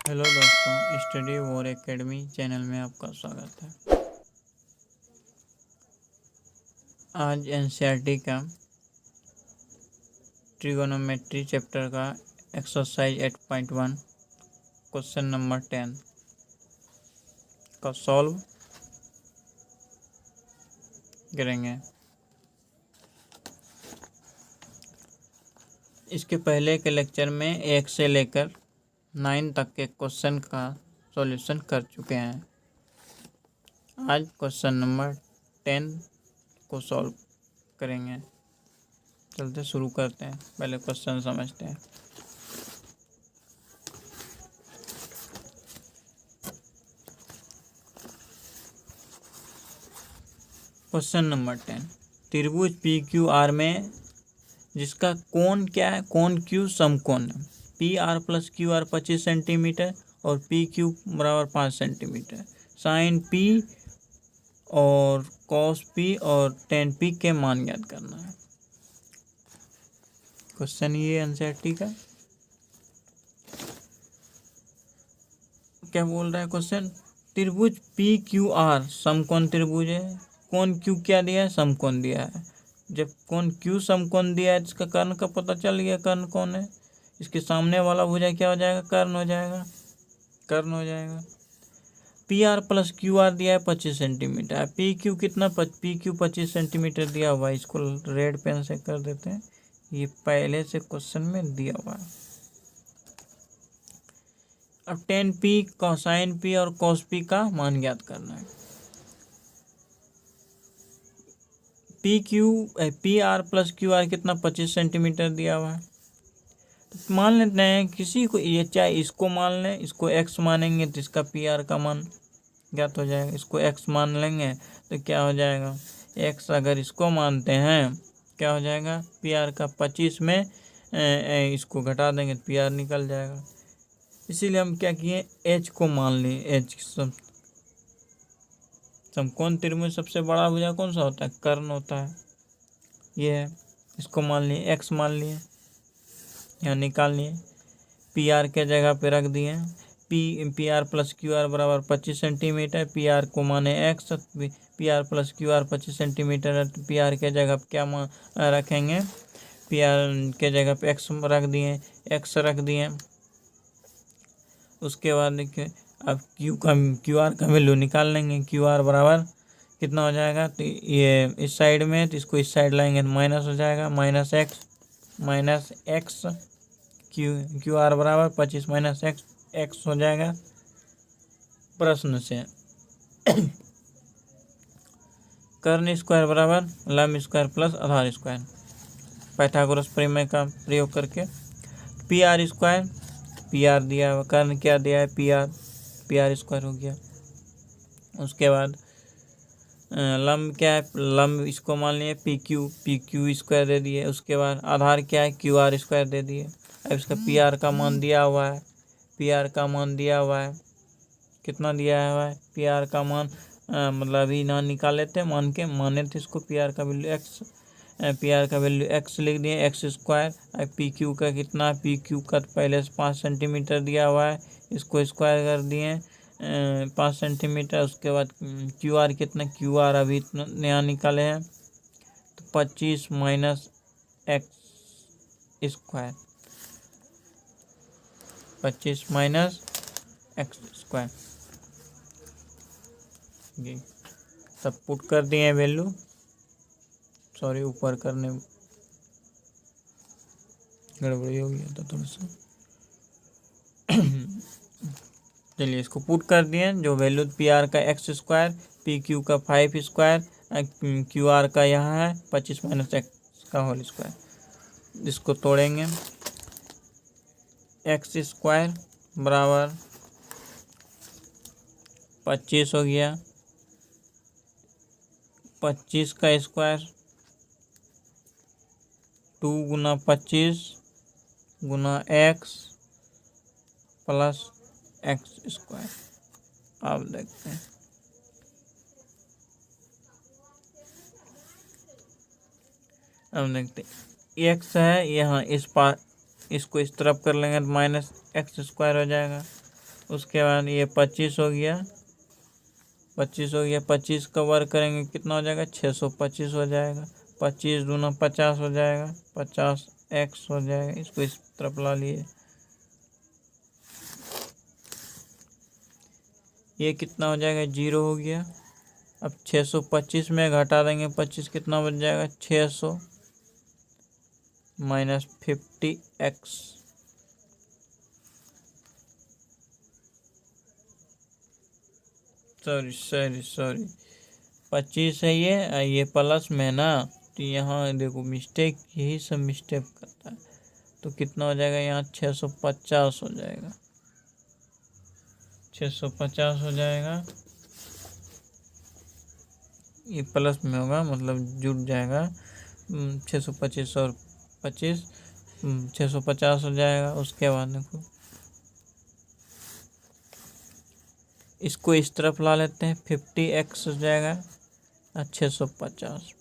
Hello दोस्तों, study war academy channel में आपका स्वागत है। आज एनसीईआरटी का ट्रिगोनोमेट्री चैप्टर का एक्सरसाइज 8.1 क्वेश्चन नंबर 10 का सॉल्व करेंगे। इसके पहले के लेक्चर में 1 से लेकर 9 तक के क्वेश्चन का सॉल्यूशन कर चुके हैं। आज क्वेश्चन नंबर 10 को सॉल्व करेंगे। चलते शुरू करते हैं। पहले क्वेश्चन समझते हैं। क्वेश्चन नंबर 10, त्रिभुज पी क्यू आर में जिसका कोण क्या है, कोण क्यू समकोण है। P R plus Q R 25 centimetre और पी क्यू बराबर 5 सेंटीमीटर। साइन पी और कॉस पी और टेन पी के मान ज्ञात करना है। क्वेश्चन ये एनसीईआरटी का क्या बोल रहा है क्वेश्चन। त्रिभुज पी क्यू आर समकोण त्रिभुज है। कोण क्यू क्या दिया है, समकोण दिया है। जब कोण क्यू समकोण दिया है, इसका कर्ण का पता चल गया, कर्ण कौन है। इसके सामने वाला भुजा क्या हो जाएगा, कर्ण हो जाएगा, कर्ण हो जाएगा। P R plus Q R दिया है 25 सेंटीमीटर। पी क्यू कितना, पी क्यू 25 सेंटीमीटर दिया हुआ है। इसको रेड पेन से कर देते हैं, ये पहले से क्वेश्चन में दिया हुआ है। अब टेन पी, कोसाइन पी और कॉस पी का मान ज्ञात करना है। P R plus Q R कितना, 25 सेंटीमीटर दिया हुआ है। तो मान लेते हैं किसी को, ये चाहे इसको मान लें, इसको एक्स मानेंगे तो इसका पी आर का मान ज्ञात हो जाएगा। इसको एक्स मान लेंगे तो क्या हो जाएगा, एक्स अगर इसको मानते हैं क्या हो जाएगा, पी आर का 25 में इसको घटा देंगे तो पी आर निकल जाएगा। इसीलिए हम क्या किए, एच को मान लिए। एच समकोण त्रिभुज सबसे बड़ा भुजा कौन सा होता है, कर्ण होता है। ये है, इसको मान लिए, एक्स मान लिए, यहाँ निकाल लिए। पी आर के जगह पे रख दिए, P R plus Q R बराबर 25 सेंटीमीटर। पी आर को माने x, P R plus Q R 25 centimetre है, तो पी आर के जगह पे क्या रखेंगे, पी आर के जगह पे एक्स रख दिए, एक्स रख दिए। उसके बाद देखिए, अब क्यू आर का वैल्यू निकाल लेंगे। क्यू आर बराबर कितना हो जाएगा, तो ये इस साइड में, तो इसको इस साइड लाएंगे तो माइनस हो जाएगा, माइनस एक्स। क्यू आर बराबर 25 माइनस एक्स हो जाएगा। प्रश्न से कर्ण स्क्वायर बराबर लंब स्क्वायर प्लस आधार स्क्वायर, पाइथागोरस प्रमेय का प्रयोग करके। P R square, P R दिया हुआ, कर्ण क्या दिया है, पी आर स्क्वायर हो गया। उसके बाद लंब क्या है, लंब इसको मान लिए पी क्यू स्क्वायर दे दिए। उसके बाद आधार क्या है, क्यू आर स्क्वायर दे दिए। अब इसका पी आर का मान दिया हुआ है, पी आर का मान दिया हुआ है, कितना दिया हुआ है, पी आर का मान मतलब अभी ना निकाल लेते हैं, माने थे इसको। पी आर का वैल्यू एक्स, पी आर का वैल्यू एक्स लिख दिए, एक्स स्क्वायर। अब पी क्यू का कितना, पी क्यू का पहले से 5 सेंटीमीटर दिया हुआ है, इसको स्क्वायर कर दिए 5 सेंटीमीटर। उसके बाद क्यू आर कितना, क्यू आर अभी इतना नया निकाले हैं, तो 25 minus x square, 25 minus x square, जी सब पुट कर दिए वैल्यू। सॉरी, ऊपर करने गड़बड़ी हो गया था थोड़ा सा। चलिए, इसको पुट कर दिए, जो वैल्यू पी आर का एक्स स्क्वायर, पी क्यू का 5 स्क्वायर, क्यू आर का यहाँ है 25 माइनस एक्स का होल स्क्वायर। इसको तोड़ेंगे, एक्स स्क्वायर बराबर 25 हो गया, 25 का स्क्वायर 2 गुना 25 गुना एक्स प्लस एक्स स्क्वायर। अब देखते हैं, एक्स है यहाँ, इस पार इसको इस तरफ कर लेंगे तो माइनस एक्स स्क्वायर हो जाएगा। उसके बाद ये 25 हो गया, 25 हो गया, 25 का वर्ग करेंगे कितना हो जाएगा, 625 हो जाएगा। 25 दूना 50 हो जाएगा, 50x हो जाएगा। इसको इस तरफ ला लिए, ये कितना हो जाएगा, 0 हो गया। अब 625 में घटा देंगे 25, कितना बच जाएगा, 600 माइनस 50x। सॉरी 25 है ये प्लस में ना, तो यहाँ देखो मिस्टेक, यही सब मिस्टेक करता है। तो कितना हो जाएगा यहाँ, 650 हो जाएगा, 650 हो जाएगा। ये प्लस में होगा मतलब जुड़ जाएगा, 625 और 25, 650 हो जाएगा। उसके बाद देखो इसको इस तरफ ला लेते हैं, 50x हो जाएगा और 650।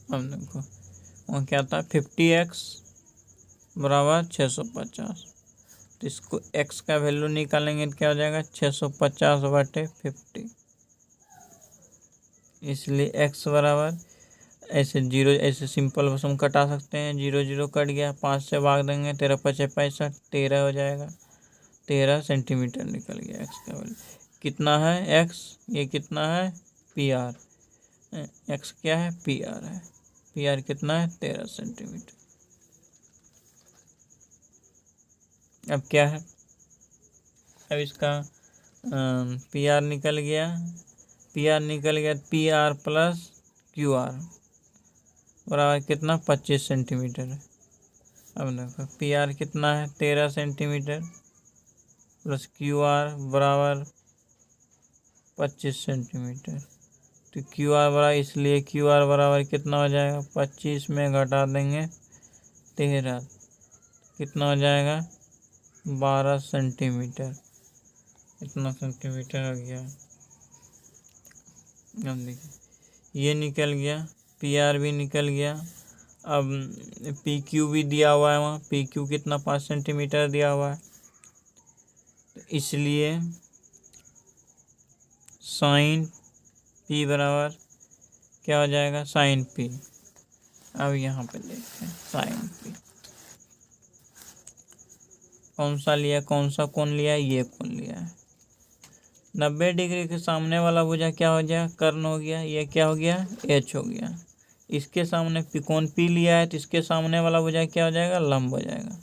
अब देखो वहाँ क्या था, 50x बराबर 650। तो इसको x का वैल्यू निकालेंगे तो क्या हो जाएगा, 650/50। इसलिए x बराबर, ऐसे 0 ऐसे सिंपल बस हम कटा सकते हैं, 0 0 कट गया, 5 से भाग देंगे, 13 5 65, 13 हो जाएगा। 13 सेंटीमीटर निकल गया x का वैल्यू। कितना है x, ये कितना है PR, x क्या है, PR है। PR कितना है, 13 सेंटीमीटर। अब क्या है, अब इसका PR निकल गया, PR निकल गया, PR प्लस QR बराबर कितना, 25 सेंटीमीटर है। अब देखो PR कितना है, 13 सेंटीमीटर प्लस QR बराबर 25 सेंटीमीटर। तो QR बराबर, इसलिए QR बराबर कितना हो जाएगा, 25 में घटा देंगे 13, कितना हो जाएगा, 12 सेंटीमीटर। इतना सेंटीमीटर हो गया। अब देखिए ये निकल गया, PR भी निकल गया। अब PQ भी दिया हुआ है, वहाँ PQ कितना, 5 सेंटीमीटर दिया हुआ है। तो इसलिए साइन P बराबर क्या हो जाएगा, साइन P। अब यहाँ पे देखते हैं साइन P कौन सा लिया, कौन सा कोण लिया है, ये कोण लिया है। 90 डिग्री के सामने वाला भुजा क्या हो गया, कर्ण हो गया। ये क्या हो गया, H हो गया। इसके सामने कोण P लिया है, तो इसके सामने वाला भुजा क्या हो जाएगा, लंब हो जाएगा।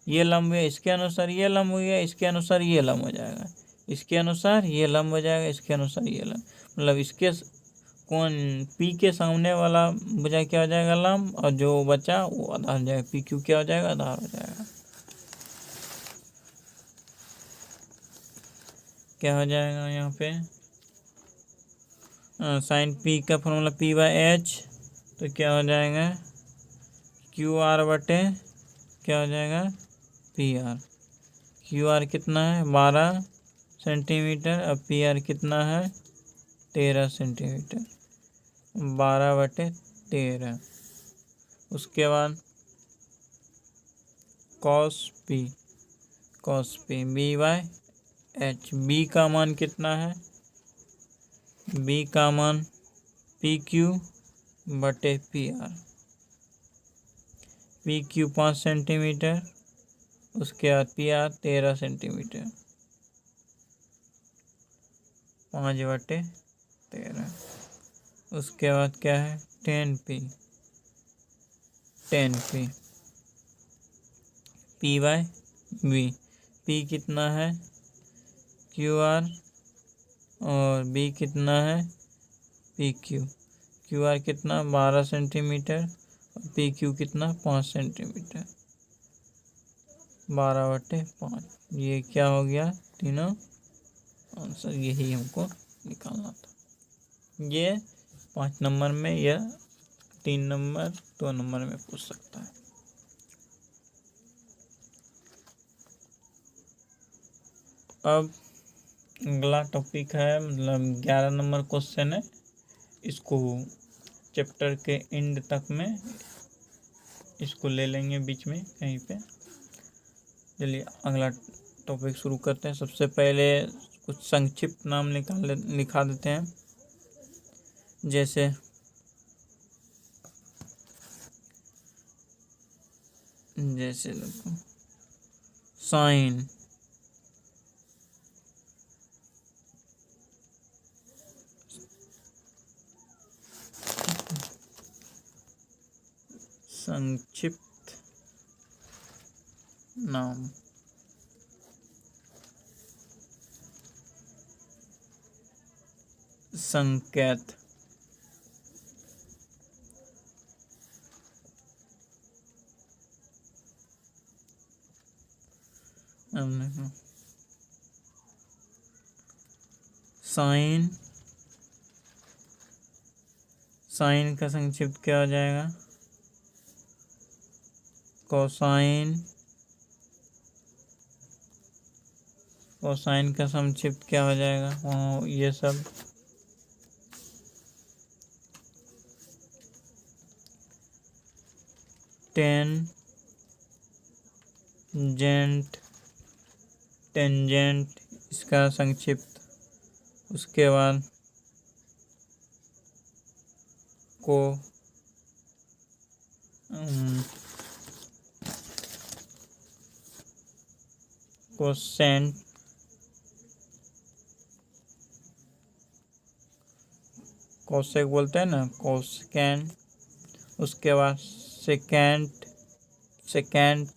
ये लंब है, इसके अनुसार ये लंब हो गया, इसके अनुसार ये लंब हो जाएगा, इसके अनुसार ये लंब हो जाएगा, इसके अनुसार ये लंब, मतलब इसके कोण P के सामने वाला भुजा क्या हो जाएगा, लंब, और जो बचा वो आधार हो जाएगा। PQ क्या हो जाएगा, आधार हो जाएगा। क्या हो जाएगा यहाँ पे, साइन P का फॉर्मूला P/H, तो क्या हो जाएगा, QR बटे क्या हो जाएगा, PR। QR कितना है, 12 सेंटीमीटर। अब PR कितना है, 13 सेंटीमीटर, 12/13। उसके बाद cos P B/H। B का मान कितना है, B का मान PQ/PR। PQ 5 सेंटीमीटर, उसके बाद PR 13 सेंटीमीटर, 5/13। उसके बाद क्या है, 10P P/B। P कितना है, QR, और B कितना है, PQ। QR कितना, 12 सेंटीमीटर, और PQ कितना, 5 सेंटीमीटर, 12/5। ये क्या हो गया, तीनों आंसर यही हमको निकालना था। ये 5 नंबर में या 3 नंबर 2 नंबर में पूछ सकता है। अब अगला टॉपिक है, मतलब 11 नंबर क्वेश्चन है, इसको चैप्टर के एंड तक में इसको ले लेंगे बीच में कहीं पे। चलिए अगला टॉपिक शुरू करते हैं। सबसे पहले कुछ संक्षिप्त नाम लिखा देते हैं। जैसे देखो साइन, संक्षिप्त नाम, संकेत, साइन, साइन का संक्षिप्त क्या हो जाएगा? कोसाइन, कोसाइन का संक्षिप्त क्या हो जाएगा? ये सब टेंजेंट, टेंजेंट इसका संक्षिप्त। उसके बाद कोसेंट, कोसेक बोलते हैं ना, कोसेकेंट। उसके बाद सेकेंड, सेकेंड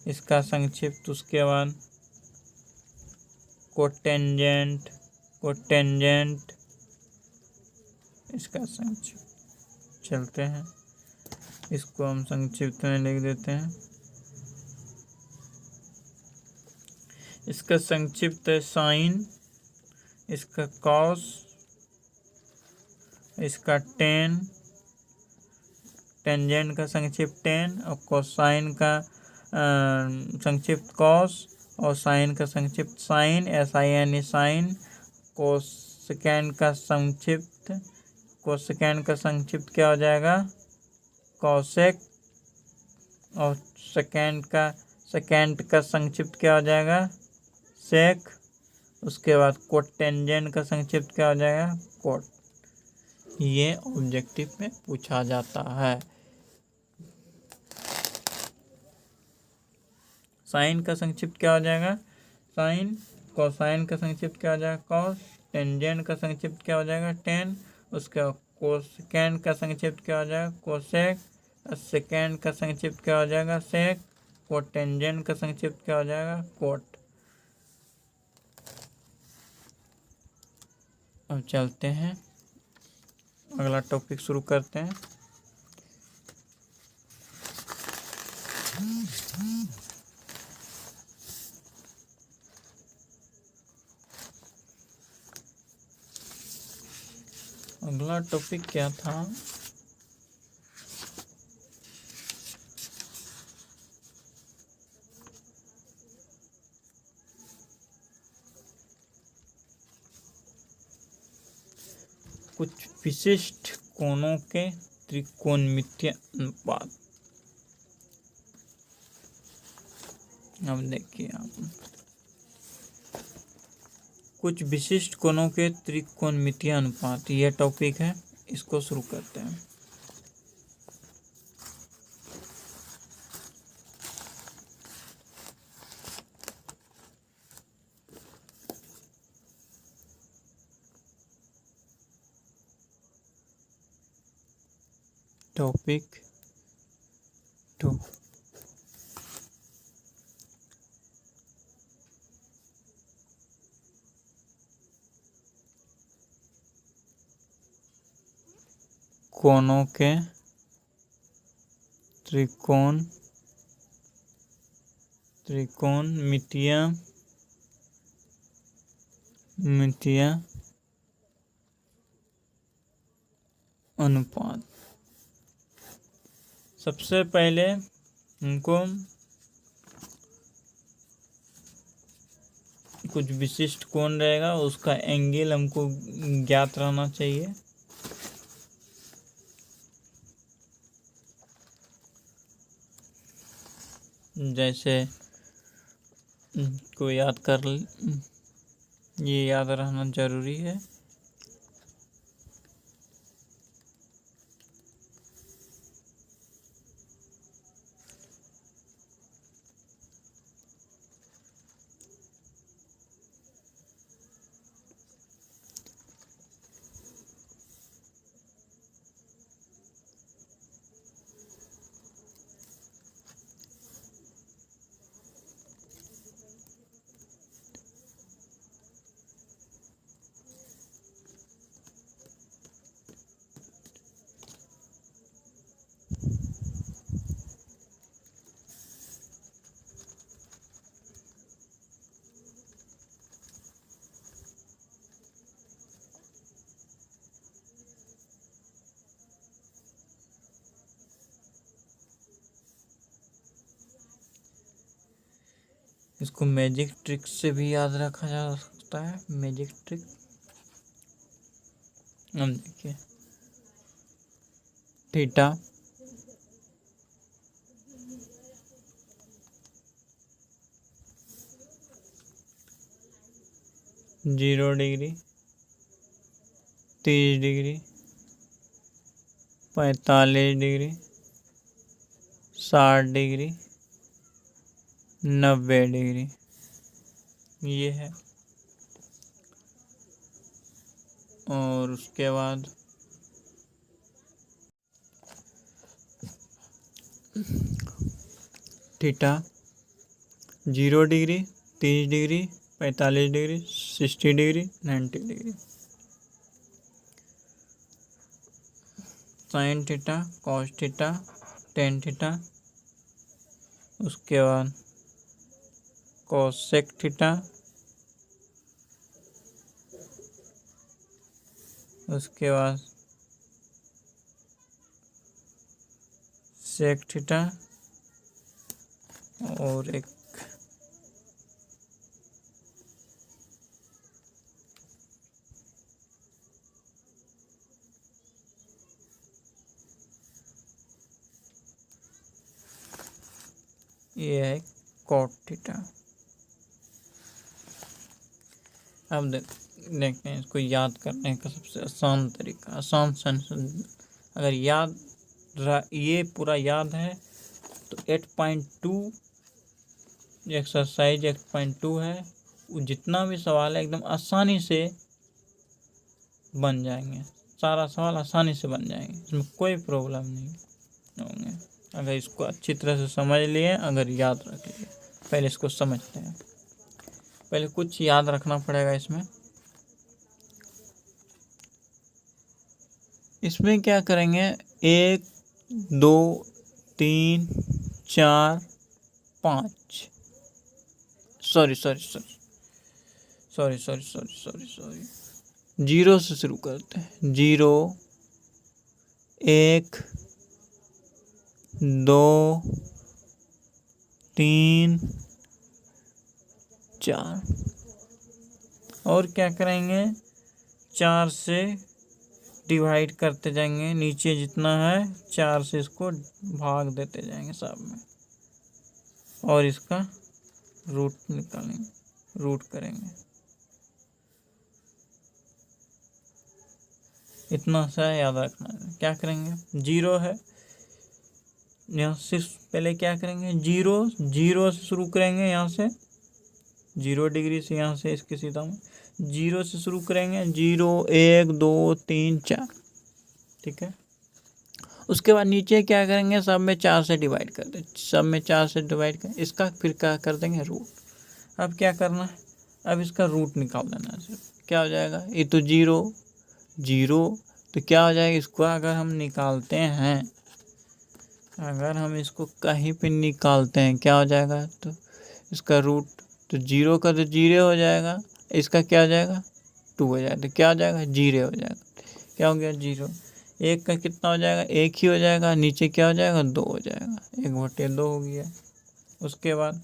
इसका संक्षिप्त। उसके बाद कोटेंजेंट, कोटेंजेंट इसका संक्षिप्त। चलते हैं, इसको हम संक्षिप्त में लिख देते हैं। इसका संक्षिप्त है साइन, इसका कॉस, इसका टेन, टेंजेंट का संक्षिप्त टेन, और कोसाइन का संक्षिप्त कॉस, और साइन का संक्षिप्त साइन, SIN साइन। कोसेकेंड का संक्षिप्त, कोसेकेंड का संक्षिप्त क्या हो जाएगा? कोसेक। और सेकेंड का संक्षिप्त क्या हो जाएगा? सेक। उसके बाद कोटेंजेंट का संक्षिप्त क्या हो जाएगा? कोट। ये ऑब्जेक्टिव में पूछा जाता है। साइन का संक्षिप्त क्या हो जाएगा? साइन। कोसाइन का संक्षिप्त क्या हो जाएगा? कॉस। टेंजेंट का संक्षिप्त क्या हो जाएगा? टेन। उसके बाद कोसेकेंड का संक्षिप्त क्या हो जाएगा? कोसेक। सेकेंड का संक्षिप्त क्या हो जाएगा? सेक। कोटेंजेंट का संक्षिप्त क्या हो जाएगा? कोट। अब चलते हैं, अगला टॉपिक शुरू करते हैं। अगला टॉपिक क्या था? कुछ विशिष्ट कोणों के त्रिकोणमितीय अनुपात। अब देखिए आप, कुछ विशिष्ट कोणों के त्रिकोणमितीय अनुपात, यह टॉपिक है। इसको शुरू करते हैं। टॉपिक 2, कोणों के त्रिकोणमितीय अनुपात। सबसे पहले हमको कुछ विशिष्ट कोण रहेगा, उसका एंगल हमको ज्ञात रहना चाहिए। जैसे को याद कर ये याद रहना जरूरी है। इसको मैजिक ट्रिक से भी याद रखा जा सकता है। मैजिक ट्रिक हम देखिए, theta zero degree, 30 degree, 45 degree, 60 degree, 90 degree, ये है। और उसके बाद theta 0 degree, 30 degree, 45 degree, 60 degree, 90 degree. Sine theta, cos theta, tan theta, उसके बाद कोसेक थीटा, उसके बाद सेक थीटा, और एक ये है कॉट थीटा। अब देखते हैं इसको याद करने का सबसे आसान तरीका, आसान सेंस। अगर ये पूरा याद है तो 8.2 एक्सरसाइज 8.2 है, वो जितना भी सवाल है एकदम आसानी से बन जाएंगे। सारा सवाल आसानी से बन जाएंगे, इसमें कोई प्रॉब्लम नहीं होंगे अगर इसको अच्छी तरह से समझ लिए, अगर याद रख लिए। पहले इसको समझते हैं। पहले कुछ याद रखना पड़ेगा इसमें क्या करेंगे, 1 2 3 4 5 सॉरी 0 से शुरू करते हैं। 0 1 2 3 4, और क्या करेंगे, 4 से डिवाइड करते जाएंगे। नीचे जितना है 4 से इसको भाग देते जाएंगे सब में, और इसका रूट निकालेंगे, रूट करेंगे। इतना सा याद रखना है। क्या करेंगे, 0 है, यहाँ से पहले क्या करेंगे, 0 से शुरू करेंगे। यहाँ से 0 डिग्री से, यहाँ से इसके सीधा में 0 से शुरू करेंगे। 0 1 2 3 4, ठीक है। उसके बाद नीचे क्या करेंगे, सब में 4 से डिवाइड कर दें, सब में 4 से डिवाइड कर, इसका फिर क्या कर देंगे, रूट। अब क्या करना है, अब इसका रूट निकाल देना है। सिर्फ क्या हो जाएगा, ये तो 0 तो क्या हो जाएगा, इसको अगर हम निकालते हैं, अगर हम इसको कहीं पे निकालते हैं, क्या हो जाएगा, तो इसका रूट, तो 0 का तो 0 हो जाएगा, इसका क्या हो जाएगा, 2 हो जाएगा, तो क्या हो जाएगा, 0 हो जाएगा। क्या हो गया, 0। 1 का कितना हो जाएगा, 1 ही हो जाएगा। नीचे क्या हो जाएगा, 2 हो जाएगा, 1/2 हो गया। उसके बाद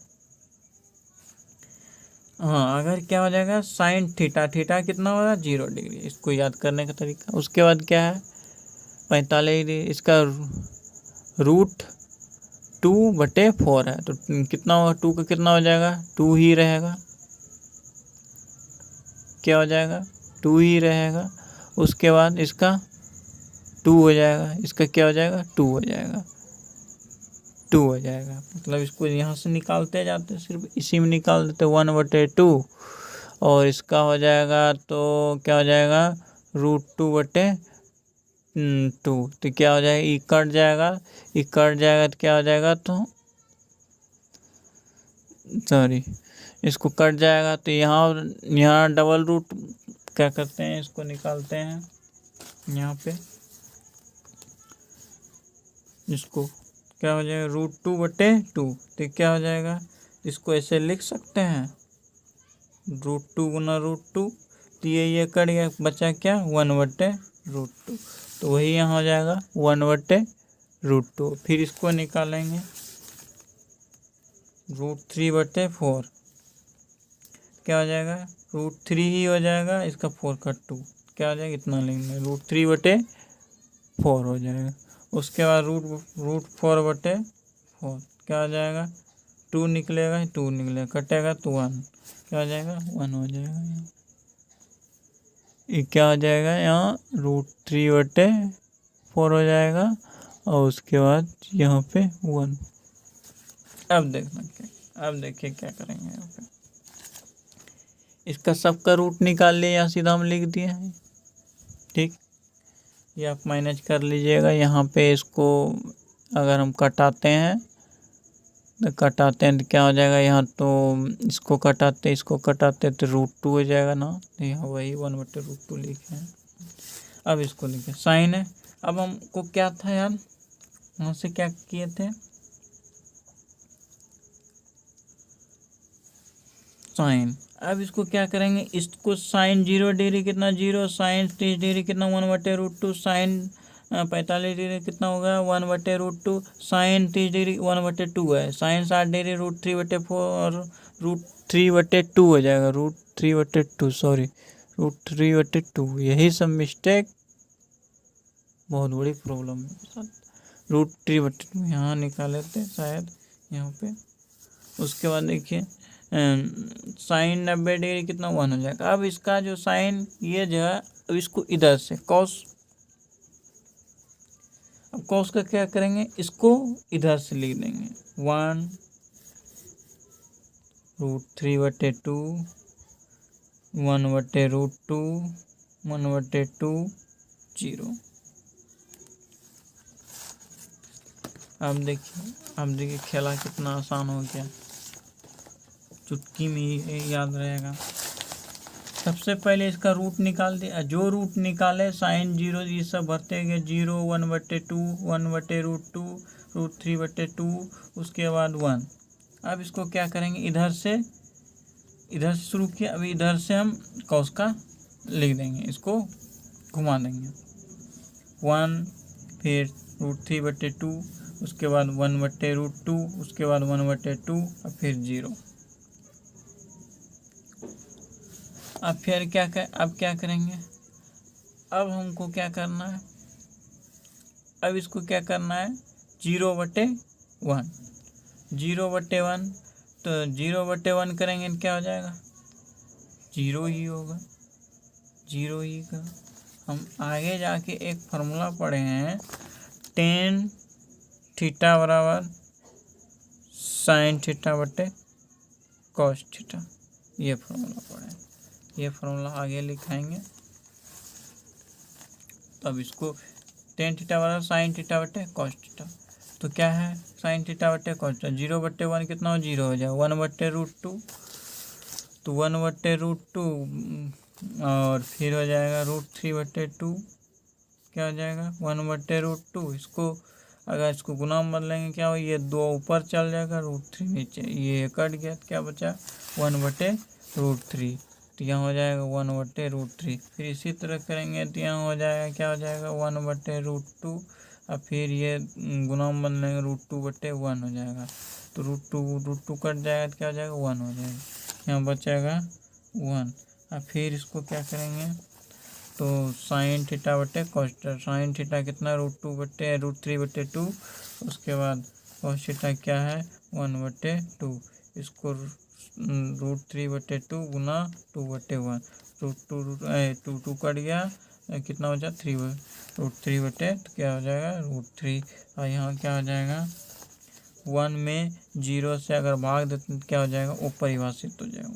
हाँ, अगर क्या हो जाएगा साइन थीटा, थीटा कितना होगा 0 डिग्री, इसको याद करने का तरीका। उसके बाद क्या है 45 डिग्री, इसका रूट 2/4 है, तो कितना होगा 2 का कितना हो जाएगा 2 ही रहेगा, क्या हो जाएगा 2 ही रहेगा। उसके बाद इसका 2 हो जाएगा, इसका क्या हो जाएगा 2 हो जाएगा, 2 हो जाएगा। मतलब इसको यहाँ से निकालते जाते, सिर्फ इसी में निकाल देते 1/2, और इसका हो जाएगा तो क्या हो जाएगा √2/2, तो क्या हो जाएगा ई कट जाएगा, ई कट जाएगा तो क्या हो जाएगा, तो सॉरी इसको कट जाएगा, तो यहाँ डबल रूट क्या करते हैं, इसको निकालते हैं यहाँ पे, इसको क्या हो जाएगा √2/2, तो क्या हो जाएगा, इसको ऐसे लिख सकते हैं √2 गुना √2, तो ये कट गया, बचा क्या 1/√2, तो वही यहाँ हो जाएगा 1/√2। फिर इसको निकालेंगे √3/4, क्या हो जाएगा √3 ही हो जाएगा, इसका 4 का 2, क्या हो जाएगा इतना लेंगे √3/4 हो जाएगा। उसके बाद √4/4 क्या हो जाएगा 2 निकलेगा, 2 निकलेगा, कटेगा तो 1, क्या हो जाएगा 1 हो जाएगा। ये क्या हो जाएगा यहाँ √3/4 हो जाएगा, और उसके बाद यहाँ पे 1। अब देखना क्या, अब देखिए क्या करेंगे यहाँ पे, इसका सबका रूट निकाल लिया, यहाँ सीधा हम लिख दिए हैं, ठीक। ये आप मैनेज कर लीजिएगा। यहाँ पे इसको अगर हम कटाते हैं तो क्या हो जाएगा, यहाँ तो इसको कटाते तो √2 हो जाएगा ना, तो यहाँ वही 1/√2 लिखे हैं। अब इसको लिखे साइन है। अब हमको क्या था यार, वहाँ से क्या किए थे साइन। अब इसको क्या करेंगे, इसको साइन 0 डिग्री कितना 0, साइन 30 डिग्री कितना 1/√2, साइन 45 डिग्री कितना होगा 1/√2, साइन 30 डिग्री 1/2 है, साइन 60 डिग्री √3/4 √3/2 हो जाएगा, √3/2 सॉरी √3/2। यही सब मिस्टेक बहुत बड़ी प्रॉब्लम है। √3/2 यहाँ निकाले थे शायद यहाँ पे। उसके बाद देखिए साइन 90 डिग्री कितना 1 हो जाएगा। अब इसका जो साइन ये जो है, अब इसको इधर से कॉस, अब कॉस का क्या करेंगे, इसको इधर से लिख देंगे 1 √3/2 1/√2 1/2 0। अब देखिए खेला कितना आसान हो गया, चुटकी में याद रहेगा। सबसे पहले इसका रूट निकाल दिया, जो रूट निकाले साइन 0 ये सब भरते गए, 0 1/2 1/√2 √3/2, उसके बाद 1। अब इसको क्या करेंगे, इधर से शुरू किया, अभी इधर से हम कॉस का लिख देंगे, इसको घुमा देंगे 1, फिर √3/2, उसके बाद 1/√2, उसके बाद 1/2 और फिर 0। अब फिर अब क्या करेंगे, अब हमको क्या करना है, अब इसको क्या करना है 0/1 0/1, तो 0/1 करेंगे तो क्या हो जाएगा 0 ही होगा, 0 ही का। हम आगे जाके एक फार्मूला पढ़े हैं, tan थीटा बराबर साइन थीटा/cos थीटा, ये फार्मूला पढ़े हैं, ये फार्मूला आगे लिखाएंगे। तब इसको tan थीटा बराबर साइन थीटा/cos थीटा, तो क्या है साइन थीटा/cos थीटा, 0/1 कितना हो 0 हो जाएगा, 1/√2, तो 1/√2 और फिर हो जाएगा √3/2, क्या हो जाएगा 1/√2। इसको अगर इसको गुना में बदलेंगे क्या हो, ये 2 ऊपर चल जाएगा, √3 नीचे, ये कट गया तो क्या बचा 1/√3, तो यहाँ हो जाएगा 1/√3। फिर इसी तरह करेंगे तो यहाँ हो जाएगा, क्या हो जाएगा 1/√2, और फिर ये गुना में बदलेंगे √2/1 हो जाएगा, तो √2 कट जाएगा तो क्या हो जाएगा 1 हो जाएगा। यहाँ बचेगा 1। अब फिर इसको क्या करेंगे, तो साइन थीटा बटे कॉस थीटा, साइन थीटा कितना √3/2, उसके बाद कॉस थीटा क्या है 1/2, इसको √3/2 गुना 2/1, टू कट गया, कितना हो जाए 3/3 तो क्या हो जाएगा √3। और यहाँ क्या हो जाएगा 1 में 0 से अगर भाग देते तो क्या हो जाएगा, अपरिभाषित हो जाएगा,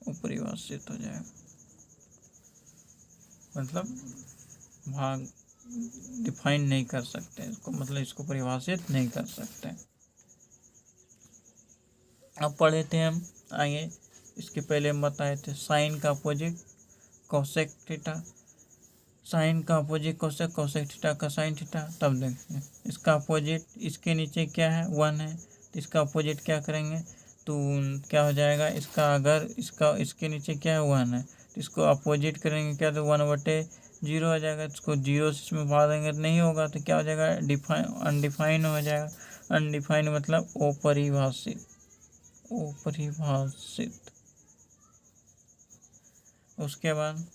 अपरिभाषित हो जाएगा, मतलब भाग डिफाइन नहीं कर सकते इसको, मतलब इसको परिभाषित नहीं कर सकते। अब पढ़े थे हम आगे, इसके पहले हम बताए थे साइन का अपोजिट कोसेक थीटा, साइन का अपोजिट कोसेक, कोसेक थीटा का साइन थीटा। तब देखिए इसका अपोजिट, इसके नीचे क्या है 1 है, तो इसका अपोजिट क्या करेंगे, तो क्या हो जाएगा इसका, अगर इसके नीचे क्या है 1 है, तो इसको अपोजिट करेंगे क्या, तो 1/0 हो जाएगा, इसको 0 से इसमें भाग देंगे तो नहीं होगा, तो क्या हो जाएगा अनडिफाइन हो जाएगा। अनडिफाइन मतलब अपरिभाषित, अपरिभाषित। उसके बाद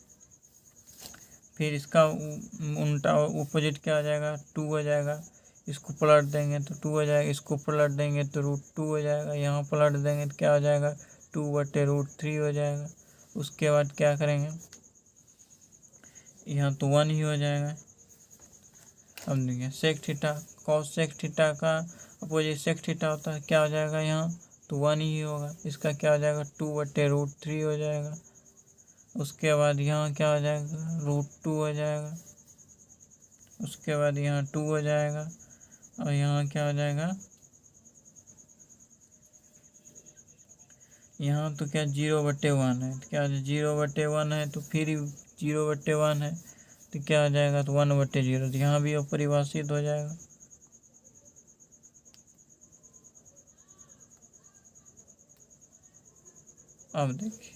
फिर इसका उल्टा अपोजिट क्या हो जाएगा 2 हो जाएगा, इसको पलट देंगे तो 2 हो जाएगा, इसको पलट देंगे तो √2 हो जाएगा, यहाँ पलट देंगे तो क्या हो जाएगा 2/√3 हो जाएगा। उसके बाद क्या करेंगे, यहाँ तो 1 ही हो जाएगा। अब देखिए sec theta, cos sec theta का अपोजिट सेक थीटा होता है, क्या हो जाएगा यहाँ तो 1 ही होगा, इसका क्या हो जाएगा 2/√3 हो जाएगा। उसके बाद यहाँ क्या हो जाएगा √2 हो जाएगा, उसके बाद यहाँ 2 हो जाएगा, और यहाँ क्या हो जाएगा, यहाँ तो क्या 0/1 है, तो क्या 0/1 है, तो फिर 0/1 है तो क्या हो जाएगा, तो 1/0, तो यहाँ भी अपरिभाषित हो जाएगा। अब देखिए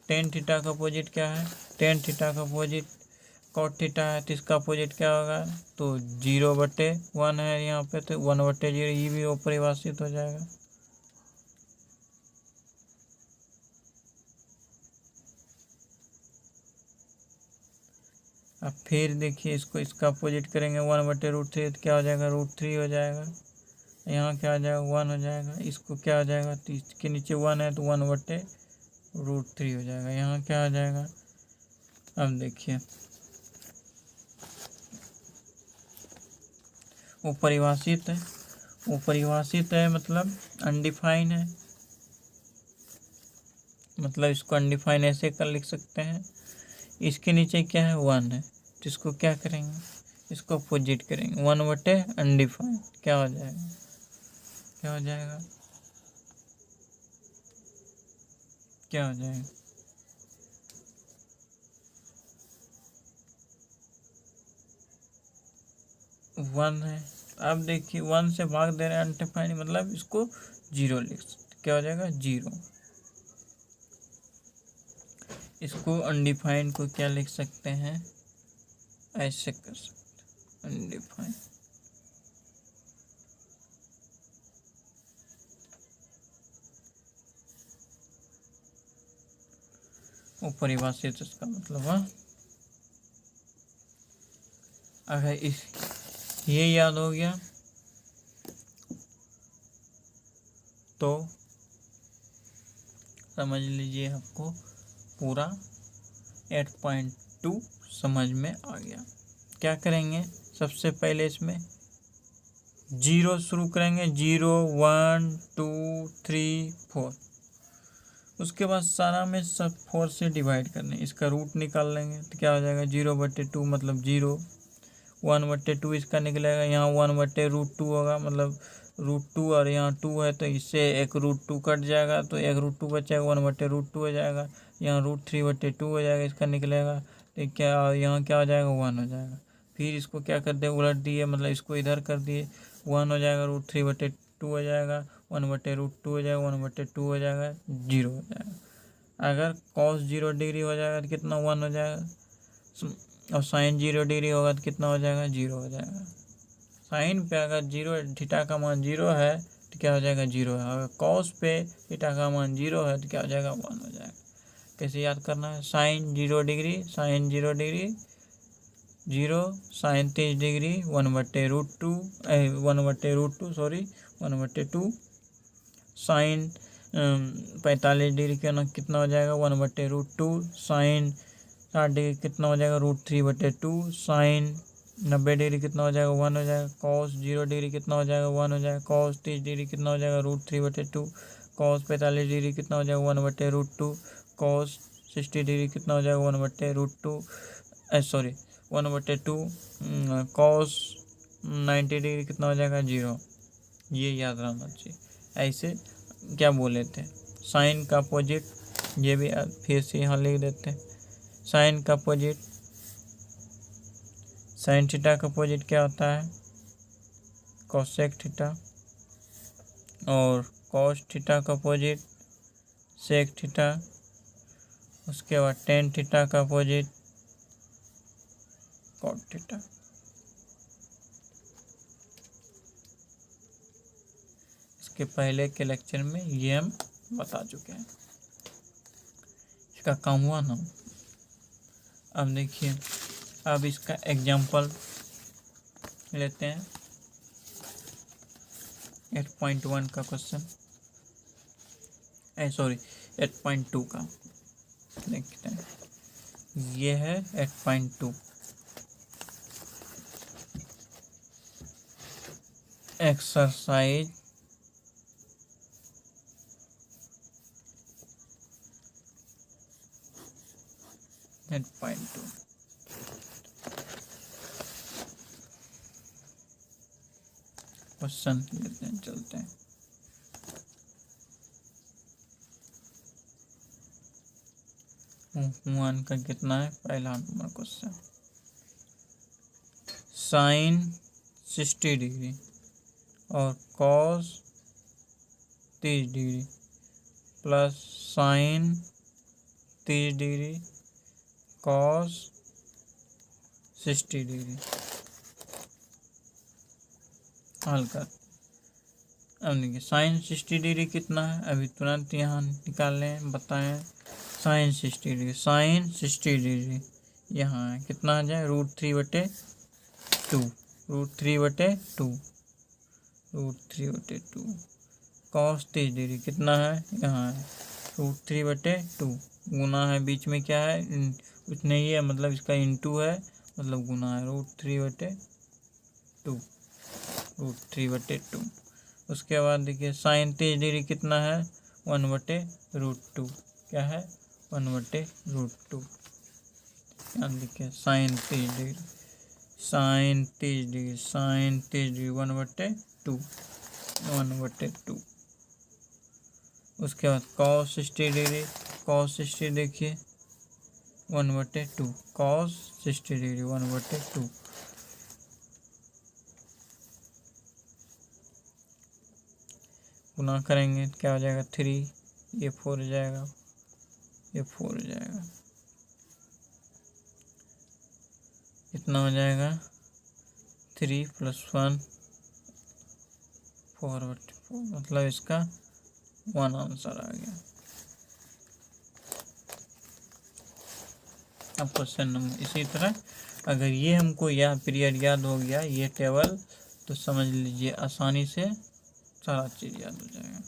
टेन थीटा का अपोजिट क्या है, टेन थीटा का अपोजिट कॉट थीटा है, तो इसका अपोजिट क्या होगा, तो 0/1 है यहाँ पे, तो 1/0, ये भी अपरिभाषित हो जाएगा। अब फिर देखिए इसको, इसका अपोजिट करेंगे 1/√3, तो क्या हो जाएगा √3 हो जाएगा, यहाँ क्या हो जाएगा 1 हो जाएगा, इसको क्या हो जाएगा, तो इसके नीचे 1 है तो 1/√3 हो जाएगा, यहाँ क्या हो जाएगा। अब देखिए वो परिभाषित है, वो परिभाषित है मतलब अनडिफाइन है, मतलब इसको अनडिफाइन ऐसे कर लिख सकते हैं। इसके नीचे क्या है 1 है, तो इसको क्या करेंगे, इसको अपोजिट करेंगे 1/अनडिफाइन, क्या हो जाएगा, क्या हो जाएगा, क्या हो जाएगा 1 है। अब देखिए 1 से भाग दे रहे हैं अनडिफाइन, मतलब इसको 0 लिख सकते, क्या हो जाएगा 0। इसको अनडिफाइन को क्या लिख सकते हैं, ऐसे कर सकते अनडिफाइन, वो परिभाषित इसका मतलब है। अगर इस ये याद हो गया तो समझ लीजिए आपको पूरा 8.2 समझ में आ गया। क्या करेंगे, सबसे पहले इसमें 0 शुरू करेंगे, 0 1 2 3 4, उसके बाद सारा में सब 4 से डिवाइड करने, इसका रूट निकाल लेंगे तो क्या हो जाएगा 0/2 मतलब 0, 1/2 इसका निकलेगा, यहाँ 1/√2 होगा, मतलब √2, और यहाँ 2 है तो इससे एक √2 कट जाएगा, तो एक √2 बचेगा, 1/√2 हो जाएगा, यहाँ √3/2 हो जाएगा, इसका निकलेगा, तो क्या यहाँ क्या हो जाएगा 1 हो जाएगा। फिर इसको क्या कर दे, उलट दिए, मतलब इसको इधर कर दिए, 1 हो जाएगा, √3/2 हो जाएगा, 1/√2 हो जाएगा, 1/2 हो जाएगा, 0 हो जाएगा। अगर cos 0 डिग्री हो जाएगा तो कितना 1 हो जाएगा, और साइन 0 डिग्री होगा तो कितना हो जाएगा, 0 हो जाएगा। साइन पे अगर 0 थीटा का मान 0 है तो क्या हो जाएगा, 0 है। अगर कॉस पे थीटा का मान 0 है तो क्या हो जाएगा, 1 हो जाएगा। कैसे याद करना है, sine 0 degree 0, sine 30 degree 1/√2 sine 45 degree कितना हो जाएगा, 1/√2 साइन 60 डिग्री कितना हो जाएगा, √3/2 साइन 90 डिग्री कितना हो जाएगा, 1 हो जाएगा। कॉस 0 डिग्री कितना हो जाएगा, 1 हो जाएगा। कॉस 30 डिग्री कितना हो जाएगा, √3/2 कॉस 45 डिग्री कितना हो जाएगा, 1/√2 कॉस 60 डिग्री कितना हो जाएगा, 1/√2 सॉरी 1/2 कॉस 90 डिग्री कितना हो जाएगा, 0। ये याद रहना चाहिए। ऐसे क्या बोले थे, साइन का अपोजिट, ये भी फिर से यहाँ लिख देते हैं। साइन का अपोजिट, साइन थीटा का अपोजिट क्या होता है, कोसेक थीटा, और कॉस थीटा का अपोजिट सेक थीटा। उसके बाद टेन थीटा का अपोजिट कॉट थीटा। इसके पहले के लेक्चर में ये हम बता चुके हैं, इसका काम हुआ ना। अब देखिए, अब इसका एग्जाम्पल लेते हैं। 8.1 का क्वेश्चन, 8.2 का देखते हैं। ये है 8.2 एक्सरसाइज 8.2। क्वेश्चन लेते हैं, चलते हैं। वन का कितना है, पहला नंबर क्वेश्चन। साइन 60 डिग्री और cos 30 degree plus sign 30 degree cos 60 degree हल कर। अब देखिए, साइन 60 डिग्री कितना है, अभी तुरंत यहाँ निकाल लें, बताएं। साइन 60 डिग्री, साइन 60 डिग्री यहाँ है, कितना आ जाए, √3/2 √3/2 कॉस 30 डिग्री कितना है, यहाँ है, √3/2 गुना है, बीच में क्या है, कुछ नहीं है, मतलब इसका इंटू है, मतलब गुना है, √3/2 उसके बाद देखिए, साइन 30 डिग्री कितना है, 1/√2 क्या है, 1/√2। देखिए, साइन 30 डिग्री 1/2। उसके बाद कॉस 60 डिग्री, कॉस 60 देखिए 1/2 कॉस 60 डिग्री 1/2। गुना करेंगे तो क्या हो जाएगा, 3, ये 4 हो जाएगा, ये 4 हो जाएगा, कितना हो जाएगा, 3 + 1 4/4, मतलब इसका 1 आंसर आ गया। अब क्वेश्चन नंबर इसी तरह, अगर ये हमको यह पीरियड याद हो गया, ये टेबल, तो समझ लीजिए आसानी से सारा चीज़ याद हो जाएगा।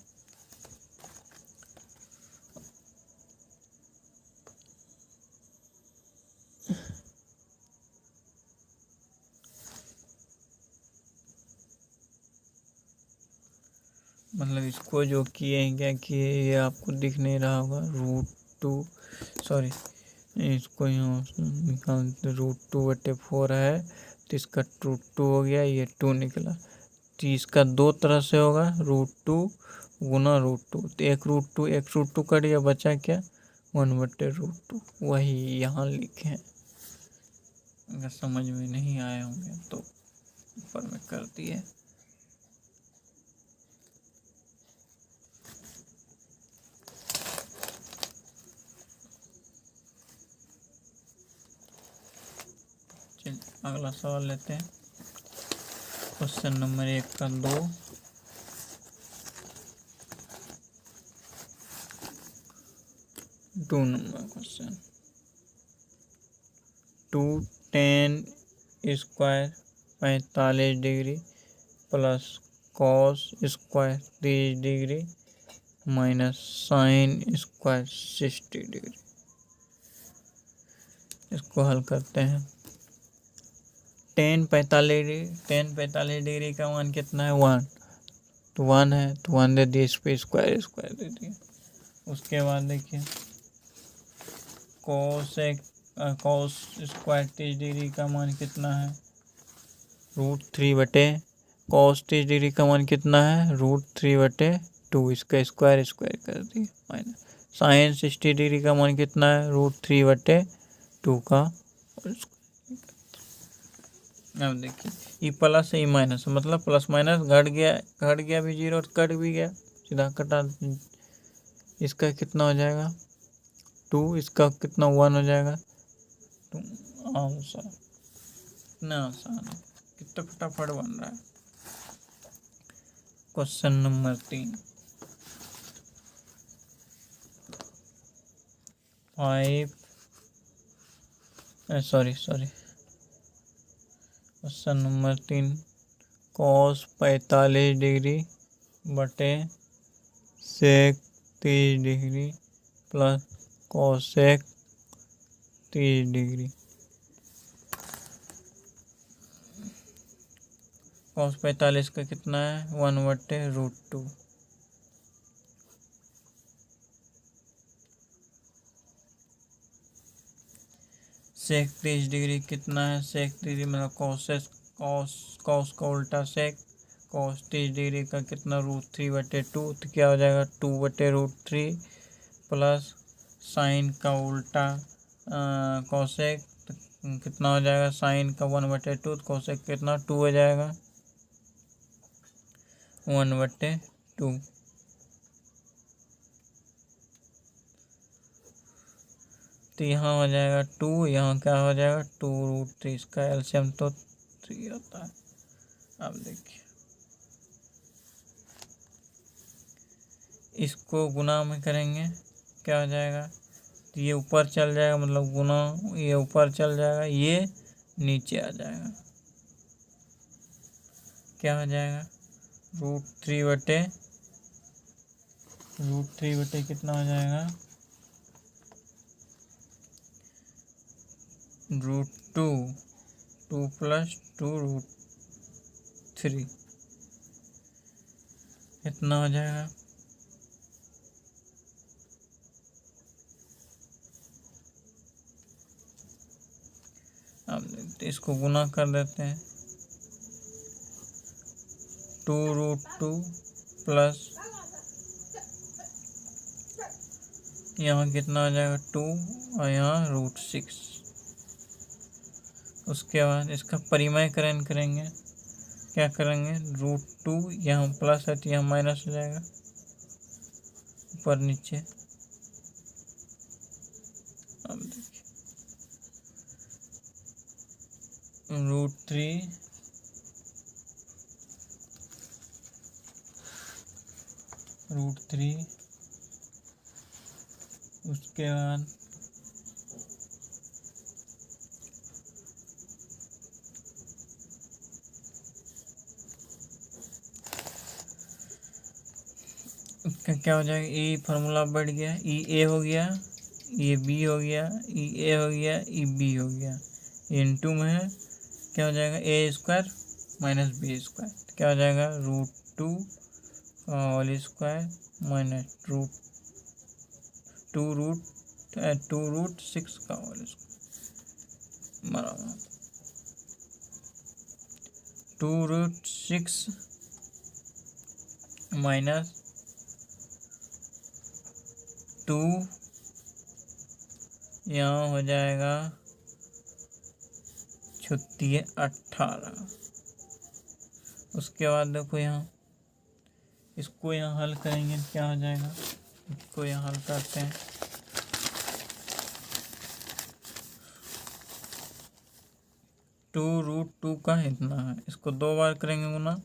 मतलब इसको जो किए हैं, क्या किए, ये आपको दिख नहीं रहा होगा, इसको यहाँ निकाल, √2/4 है, तो इसका √2 हो गया, ये 2 निकला, तो इसका 2 तरह से होगा, √2 गुना √2, तो एक √2 कट गया, बचा क्या, 1/√2, वही यहाँ लिखे हैं। अगर समझ में नहीं आए होंगे तो ऊपर में कर दिए। अगला सवाल लेते हैं। क्वेश्चन नंबर 1 का 2। Two number question. 2 tan square 45 degree plus cos square 30 degree minus sine square 60 degree. इसको हल करते हैं। tan 45 डिग्री का मान कितना है? 1। तो 1 है, तो 1 दे दिए, इस पे स्क्वायर दे दिए। उसके बाद देखिए कॉस स्क्वायर 30 डिग्री का मान कितना है? √3 बटे कॉस 30 डिग्री का मान कितना है? √3 बटे 2। इसका स्क्वायर कर दिए माइनस साइन 60 डिग्री का मान कितना है? √3 बटे 2 का। अब देखिए ई प्लस ई माइनस, मतलब प्लस माइनस घट गया भी 0 कट भी गया, सीधा कटा। इसका कितना हो जाएगा? 2। इसका कितना? 1 हो जाएगा। तो आंसर कितना आसान है, कितना फटाफट बन रहा है। Question number 3। 3 कॉस 45 डिग्री बटे सेक 30 degree plus cosec 30 degree. Cos 45 का कितना है? 1 बटे √2। सेक 30 डिग्री कितना है? सेक 30 डिग्री मतलब कॉस का उल्टा सेक। कॉस 30 डिग्री का कितना? √3 बटे 2। तो क्या हो जाएगा? 2 बटे √3 प्लस साइन का उल्टा कॉसेक। तो कितना हो जाएगा? साइन का 1 बटे 2। तो कॉसेक कितना? 2 हो जाएगा। 1 बटे 2। तो यहाँ हो जाएगा 2, यहाँ क्या हो जाएगा? 2√3। इसका एलसीएम तो 3 होता है। अब देखिए इसको गुना में करेंगे, क्या हो जाएगा? तो ये ऊपर चल जाएगा, मतलब गुना, ये ऊपर चल जाएगा, ये नीचे आ जाएगा। क्या हो जाएगा? √3 बटे कितना हो जाएगा? √2 2 + 2 √3 कितना हो जाएगा? अब इसको गुना कर देते हैं। 2√2 प्लस यहाँ कितना हो जाएगा? 2 और यहाँ √6। उसके बाद इसका परिमयकरण करेंगे, क्या करेंगे? √2 यहाँ प्लस है तो यहाँ माइनस हो जाएगा, ऊपर नीचे। अब देखिए √3 उसके बाद इसका क्या हो जाएगा? ई फार्मूला बढ़ गया, ई ए हो गया, ये बी हो गया, ई ए हो गया, ई बी हो गया। इनटू में है, क्या हो जाएगा? A square minus B square. क्या हो जाएगा? √2 का होल स्क्वायर माइनस √6 का होल स्क्वायर बराबर 2√6 माइनस 2, यहाँ हो जाएगा 18। उसके बाद देखो यहाँ, इसको यहाँ हल करेंगे, क्या हो जाएगा? इसको यहाँ हल करते हैं। 2√2 का इतना है, इसको 2 बार करेंगे गुना,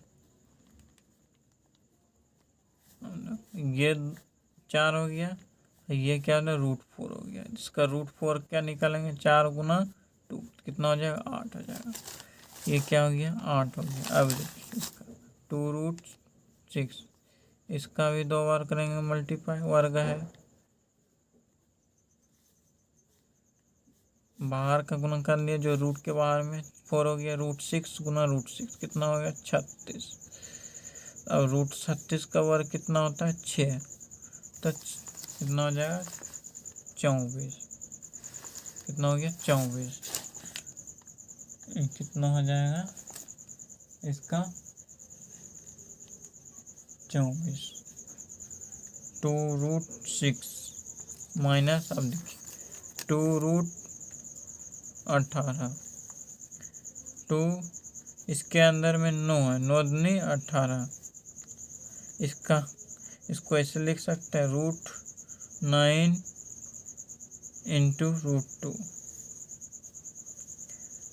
ये 4 हो गया, ये क्या हो गया √4 हो गया, जिसका √4 क्या निकालेंगे 4 गुना 2 कितना हो जाएगा 8 हो जाएगा, ये क्या हो गया 8 हो गया। अब देखिए इसका 2√6, इसका भी 2 बार करेंगे मल्टीप्लाई, वर्ग है, बाहर का गुना कर लिया जो रूट के बाहर में 4 हो गया, √6 गुना √6 कितना हो गया 36। अब √36 का वर्ग कितना होता है 6, तो कितना हो जाएगा 24, कितना हो गया 24, कितना हो जाएगा इसका 24, 2√6 माइनस, अब देखिए 2√18, 2 इसके अंदर में 9 है, 9 दूनी 18, इसको ऐसे लिख सकते हैं √9 इंटू √2।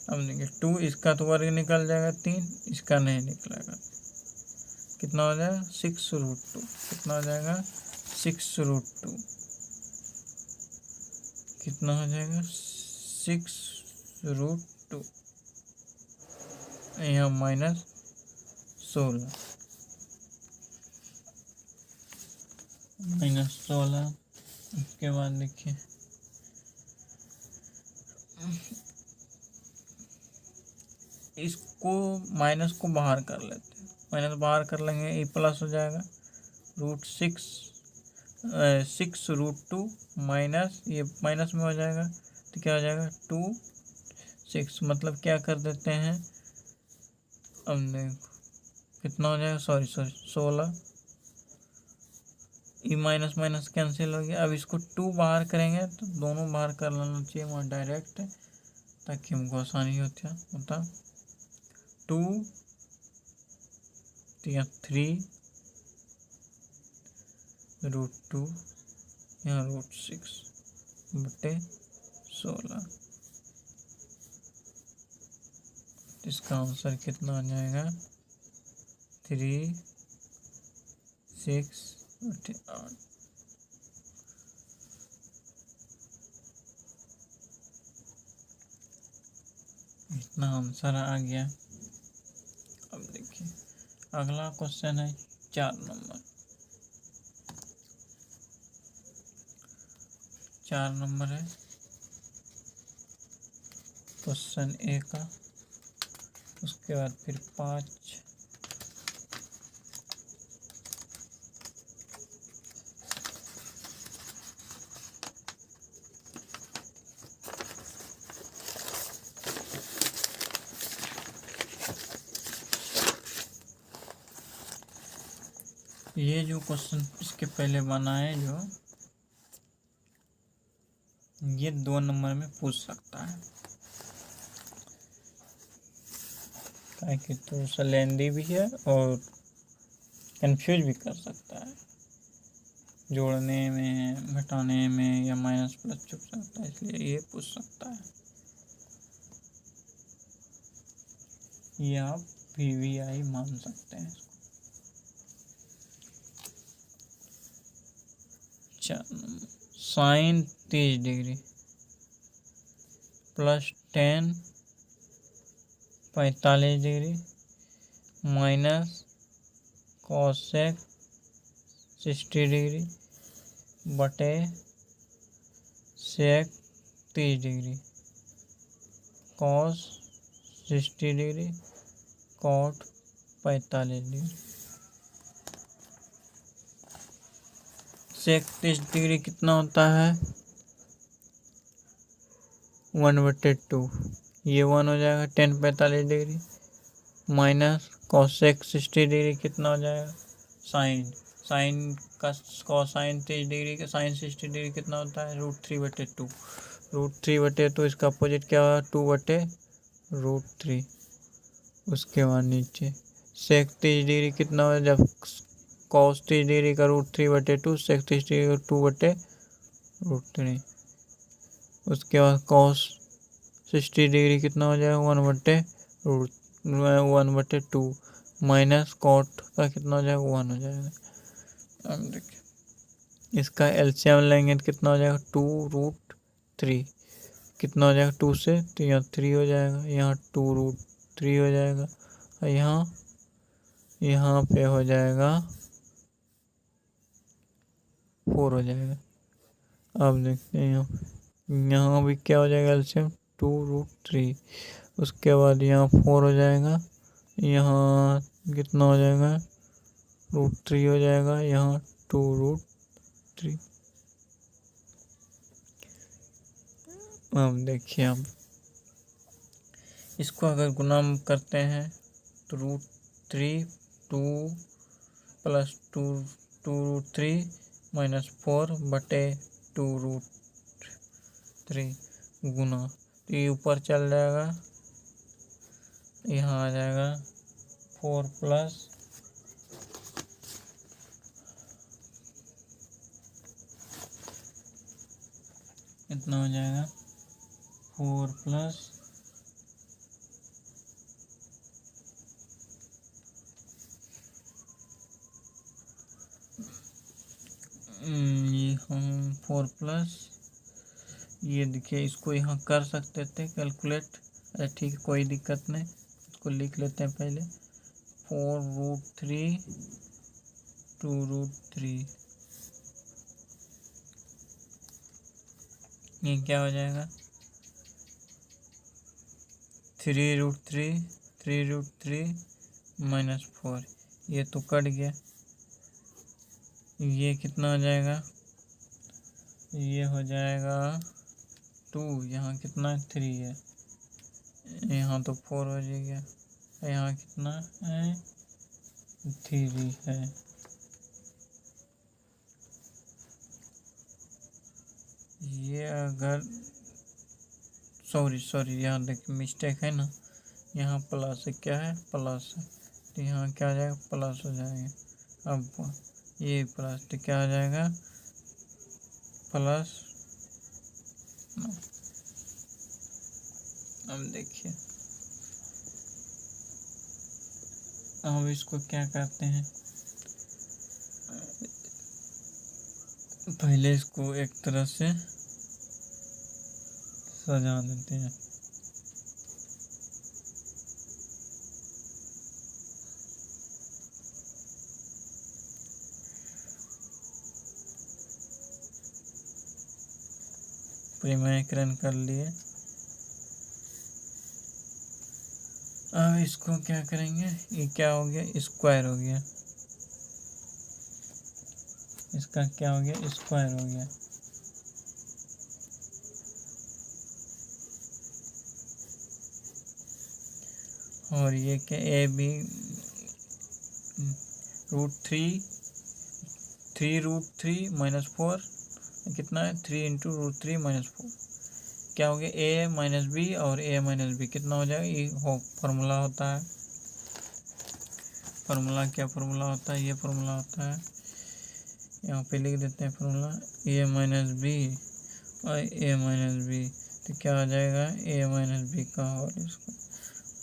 अब देखिए 2 इसका तो वर्ग निकल जाएगा 3, इसका नहीं निकलेगा, कितना हो जाएगा 6√2, कितना हो जाएगा 6√2, कितना हो जाएगा 6√2, यहाँ -16, -16। उसके बाद देखिए इसको माइनस को बाहर कर लेते हैं, माइनस बाहर कर लेंगे ये प्लस हो जाएगा, √6 माइनस ये माइनस में हो जाएगा, तो क्या हो जाएगा 2 6, मतलब क्या कर देते हैं, अब देखो कितना हो जाएगा, सॉरी 16, ये माइनस माइनस कैंसिल हो गया। अब इसको 2 बाहर करेंगे तो दोनों बाहर कर लेना चाहिए वहाँ डायरेक्ट, ताकि हमको आसानी होता 2 या 3√2 यहाँ √6/16, इसका आंसर कितना आ जाएगा 3 6/8। इतना आंसर आ गया। अब देखिए अगला क्वेश्चन है 4 नंबर, 4 नंबर है क्वेश्चन ए का, उसके बाद फिर 5, ये जो क्वेश्चन इसके पहले बना है जो ये 2 नंबर में पूछ सकता है, ताकि थोड़ा सा लेंदी भी है और कंफ्यूज भी कर सकता है, जोड़ने में घटाने में या माइनस प्लस छुप सकता है, इसलिए ये पूछ सकता है। ये आप VVI मान सकते हैं। sin 30 degree plus 10 45 degree minus cosec 60 degree बटे sec 30 degree cos 60 degree cot 45 degree. sec 30 degree कितना होता है 1/2, ये 1 हो जाएगा, 10 45 डिग्री माइनस cosec 60 डिग्री कितना हो जाएगा, साइन का cosine 30 डिग्री का sin 60 डिग्री कितना होता है √3/2, √3/2 इसका अपोजिट क्या होगा 2/√3। उसके बाद नीचे sec 30 डिग्री कितना हो, जब cos 30 डिग्री का √3/2 sec 30 डिग्री का 2/√3। उसके बाद cos 60 डिग्री कितना हो जाएगा 1/2 माइनस कॉट का कितना हो जाएगा 1 हो जाएगा। अब देखिए इसका एलसीएम लेंगे तो कितना हो जाएगा 2√3 कितना हो जाएगा 2 से, तो यहाँ 3 हो जाएगा, यहाँ 2√3 हो जाएगा, और यहाँ पे हो जाएगा 4 हो जाएगा। अब देखते हैं यहाँ भी क्या हो जाएगा एलसीएम 2√3, उसके बाद यहाँ 4 हो जाएगा, यहाँ कितना हो जाएगा √3 हो जाएगा, यहाँ 2√3। अब देखिए हम इसको अगर गुना करते हैं तो √3 2 प्लस 2√3 माइनस 4/2√3 गुना, तो ये ऊपर चल जाएगा, यहाँ आ जाएगा 4 प्लस इतना हो जाएगा 4 प्लस ये हम 4 प्लस ये देखिए इसको यहाँ कर सकते थे कैलकुलेट। अरे ठीक है कोई दिक्कत नहीं, इसको लिख लेते हैं पहले 4√3 2√3, ये क्या हो जाएगा 3√3 माइनस 4, ये तो कट गया, ये कितना हो जाएगा, ये हो जाएगा 2, यहाँ कितना 3 है, यहाँ तो 4 हो जाएगा, यहाँ कितना है 3 है। ये अगर सॉरी यहाँ देखिए मिस्टेक है ना, यहाँ प्लस है, क्या है प्लस है, तो यहाँ क्या आ जाएगा प्लस हो जाएगा। अब ये प्लस तो क्या आ जाएगा प्लस। अब देखिए अब इसको क्या करते हैं, पहले इसको एक तरह से सजा देते हैं। परिमाणीकरण कर लिए, अब इसको क्या करेंगे, ये क्या हो गया स्क्वायर हो गया, इसका क्या हो गया स्क्वायर हो गया, और ये क्या ए बी √3 माइनस 4 कितना है 3 इंटू √3 माइनस 4, क्या हो गया ए माइनस बी और ए माइनस बी कितना हो जाएगा, ये फॉर्मूला होता है, फार्मूला क्या फार्मूला होता है, ये फार्मूला होता है, यहाँ पे लिख देते हैं फार्मूला ए माइनस बी और ए माइनस बी, तो क्या हो जाएगा ए माइनस बी का होल स्क्वायर,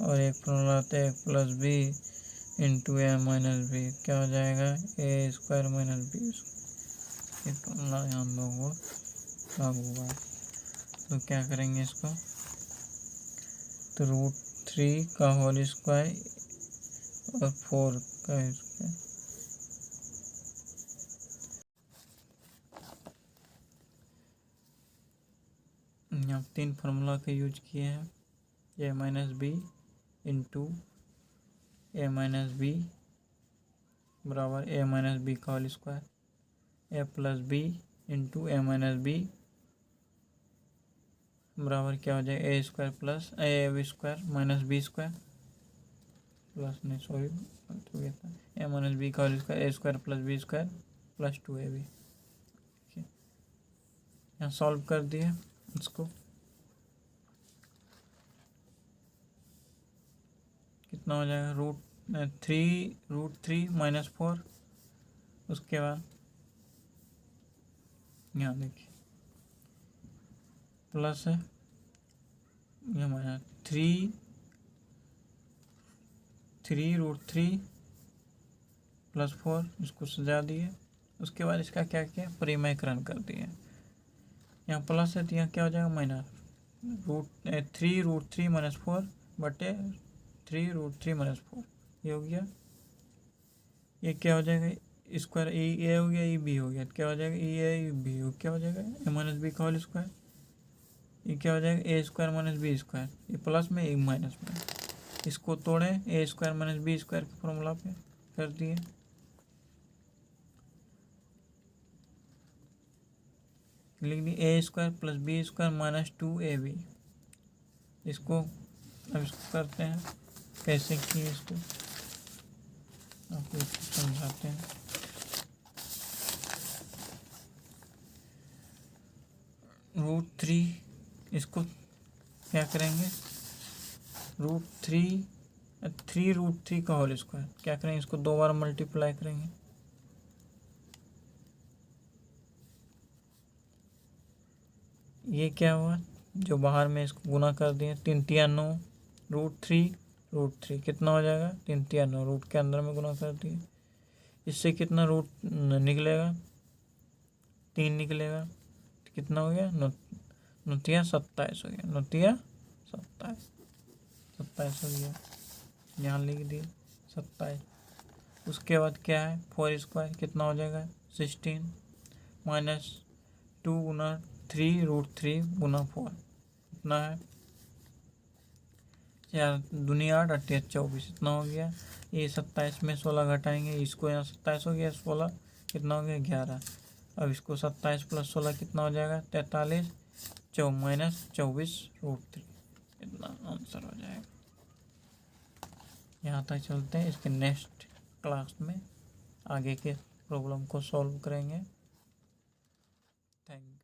और एक फार्मूला होता है 1 plus B into A minus B, क्या हो जाएगा A square minus B square, ये फार्मूला हम लोगों को लागू हुआ। तो क्या करेंगे इसको, तो √3 का होल स्क्वायर और 4 का स्क्वायर, यहाँ 3 फार्मूला का यूज किए हैं, A minus B into A minus B बराबर ए माइनस बी का whole square, A plus B into A minus B बराबर क्या हो जाएगा A square plus A B square minus B square plus नहीं सॉरी तो गया था ए माइनस बी का whole square A square plus B square plus 2ab। यहाँ सॉल्व कर दिए इसको, कितना हो जाएगा √3 माइनस 4, उसके बाद यहाँ देखिए प्लस है ये हमारा 3√3 + 4 इसको सजा दिए। उसके बाद इसका क्या किया, परिमयकरण कर दिए। यहाँ प्लस है तो यहाँ क्या हो जाएगा माइनस 3√3 - 4 बटे 3√3 - 4 ये हो गया। ये क्या हो जाएगा स्क्वायर, ए हो गया, बी हो गया, क्या हो जाएगा ए बी हो, क्या हो जाएगा a - b का होल स्क्वायर। ये क्या हो जाएगा a² - b², ये प्लस में, ये माइनस में। इसको तोड़े a² - b² के फॉर्मूला पे कर दिए। लिख दिए a² + b² - 2ab। इसको अब इसको करते हैं कैसे किए, इसको आपको समझाते हैं। √3 इसको क्या करेंगे, √3 का होल स्क्वायर क्या करेंगे, इसको 2 बार मल्टीप्लाई करेंगे। ये क्या हुआ, जो बाहर में इसको गुना कर दिए, 3 × 9 √3 कितना हो जाएगा 3 × 9, रूट के अंदर में गुना कर दिए। इससे कितना रूट निकलेगा 3 निकलेगा, कितना हो गया 9 × 27 हो गया, 9 × 27 हो गया। यहाँ लिख दिए 27। उसके बाद क्या है 4² कितना हो जाएगा 16 - 2 × 3 √3 × 4 कितना है 4 दूनी 8 8 24 इतना हो गया। ये 27 में 16 घटाएंगे, इसको यहाँ 27 हो गया, 16 कितना हो गया 11। अब इसको 27 + 16 कितना हो जाएगा 43 -24 √3 इतना आंसर हो जाएगा। यहाँ तक चलते हैं, इसके नेक्स्ट क्लास में आगे के प्रॉब्लम को सॉल्व करेंगे। Thank you.